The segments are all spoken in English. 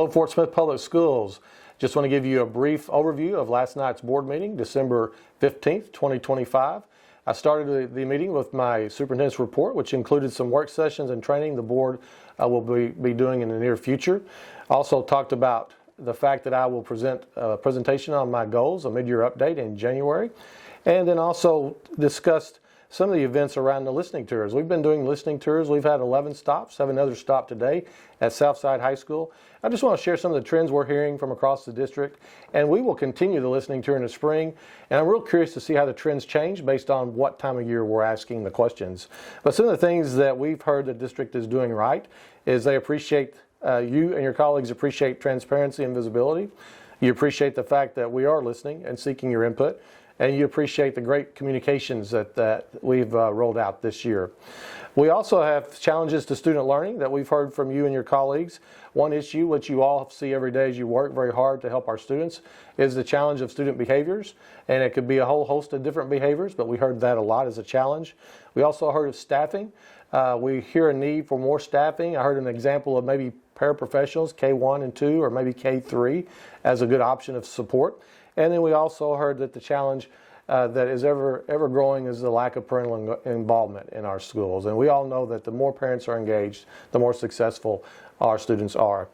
Hello, Fort Smith Public Schools. Just want to give you a brief overview of last night's board meeting, December 15th, 2025. I started the meeting with my superintendent's report, which included some work sessions and training the board will be doing in the near future. Also talked about the fact that I will present a presentation on my goals, a mid-year update in January, and then also discussed some of the events around the listening tours. We've been doing listening tours. We've had 11 stops, have another stop today at Southside High School. I just want to share some of the trends we're hearing from across the district, and we will continue the listening tour in the spring. And I'm real curious to see how the trends change based on what time of year we're asking the questions. But some of the things that we've heard the district is doing right is they appreciate, you and your colleagues appreciate transparency and visibility. You appreciate the fact that we are listening and seeking your input. And you appreciate the great communications that we've rolled out this year. We also have challenges to student learning that we've heard from you and your colleagues. One issue, which you all see every day as you work very hard to help our students, is the challenge of student behaviors. And it could be a whole host of different behaviors, but we heard that a lot as a challenge. We also heard of staffing. We hear a need for more staffing. I heard an example of maybe paraprofessionals, K1 and 2, or maybe K3, as a good option of support. And then we also heard that the challenge that is ever growing is the lack of parental involvement in our schools. And we all know that the more parents are engaged, the more successful our students are.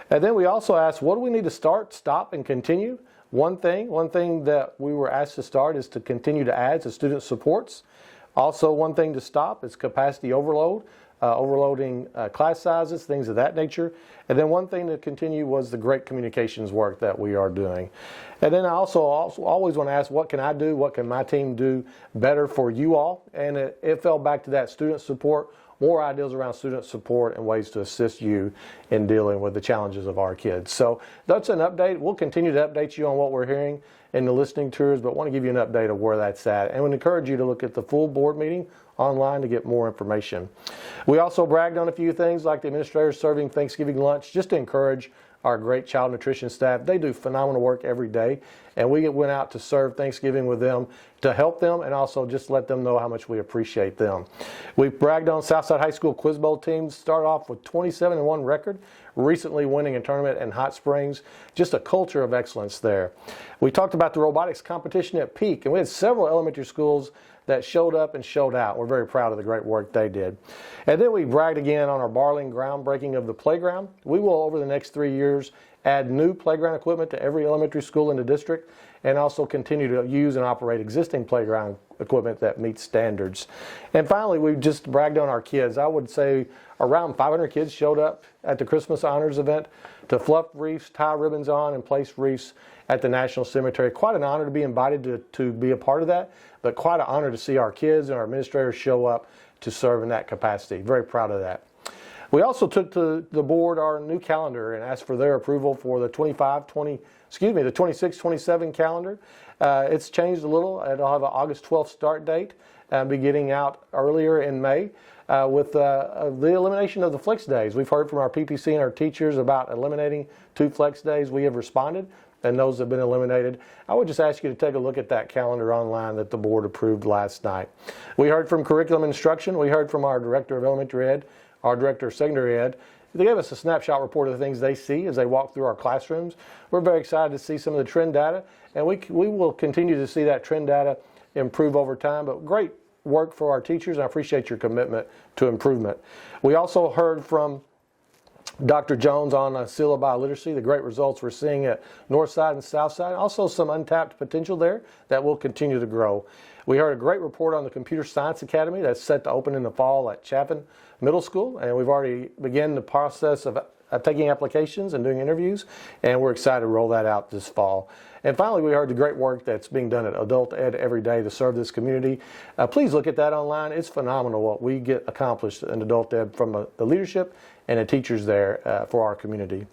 And then we also asked, what do we need to start, stop, and continue? One thing that we were asked to start is to continue to add to student supports. Also, one thing to stop is capacity overload. Overloading class sizes, things of that nature. And then one thing to continue was the great communications work that we are doing. And then I also always want to ask, what can I do? What can my team do better for you all? And it fell back to that student support, more ideas around student support and ways to assist you in dealing with the challenges of our kids. So that's an update. We'll continue to update you on what we're hearing in the listening tours, but want to give you an update of where that's at. And would encourage you to look at the full board meeting online to get more information. We also bragged on a few things like the administrators serving Thanksgiving lunch just to encourage our great child nutrition staff. They do phenomenal work every day, and we went out to serve Thanksgiving with them to help them and also just let them know how much we appreciate them. We bragged on Southside High School Quiz Bowl teams, start off with 27-1 record, recently winning a tournament in Hot Springs, just a culture of excellence there. We talked about the robotics competition at Peak, and we had several elementary schools that showed up and showed out. We're very proud of the great work they did. And then we bragged again on our Barling groundbreaking of the playground. We will, over the next 3 years, add new playground equipment to every elementary school in the district and also continue to use and operate existing playground equipment that meets standards. And finally, we just bragged on our kids. I would say around 500 kids showed up at the Christmas Honors event to fluff wreaths, tie ribbons on, and place wreaths at the National Cemetery. Quite an honor to be invited to be a part of that, but quite an honor to see our kids and our administrators show up to serve in that capacity. Very proud of that. We also took to the board our new calendar and asked for their approval for the 26-27 calendar. It's changed a little. It'll have an August 12th start date and be getting out earlier in May. With the elimination of the flex days. We've heard from our PPC and our teachers about eliminating 2 flex days. We have responded, and those have been eliminated. I would just ask you to take a look at that calendar online that the board approved last night. We heard from curriculum instruction. We heard from our director of elementary ed, our director of secondary ed. They gave us a snapshot report of the things they see as they walk through our classrooms. We're very excited to see some of the trend data, and we will continue to see that trend data improve over time, but great work for our teachers, and I appreciate your commitment to improvement. We also heard from Dr. Jones on syllabi literacy, the great results we're seeing at Northside and Southside, also some untapped potential there that will continue to grow. We heard a great report on the Computer Science Academy that's set to open in the fall at Chapin Middle School, and we've already begun the process of taking applications and doing interviews, and we're excited to roll that out this fall. And finally, we heard the great work that's being done at Adult Ed every day to serve this community. Please look at that online. It's phenomenal what we get accomplished in Adult Ed from the leadership and the teachers there for our community.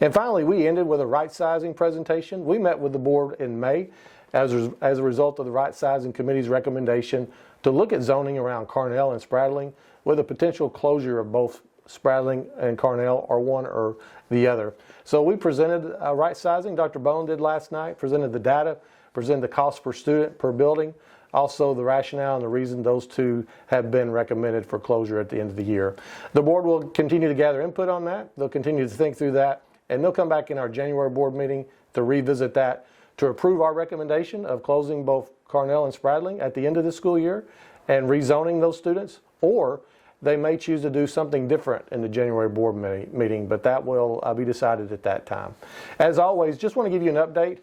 And finally, we ended with a Rightsizing presentation. We met with the board in May as a result of the Rightsizing Committee's recommendation to look at zoning around Carnell and Spradling with a potential closure of both Spradling and Carnell, or one or the other. So we presented Rightsizing. Dr. Bone did last night, presented the data, presented the cost per student per building, also the rationale and the reason those two have been recommended for closure at the end of the year. The board will continue to gather input on that. They'll continue to think through that and they'll come back in our January board meeting to revisit that, to approve our recommendation of closing both Carnell and Spradling at the end of the school year and rezoning those students, or they may choose to do something different in the January board meeting, but that will be decided at that time. As always, just want to give you an update.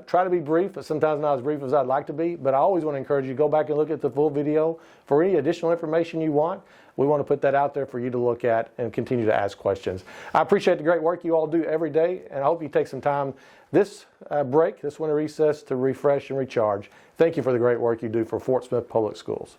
Try to be brief, but sometimes not as brief as I'd like to be, but I always want to encourage you to go back and look at the full video for any additional information you want. We want to put that out there for you to look at and continue to ask questions. I appreciate the great work you all do every day, and I hope you take some time this break, this winter recess, to refresh and recharge. Thank you for the great work you do for Fort Smith Public Schools.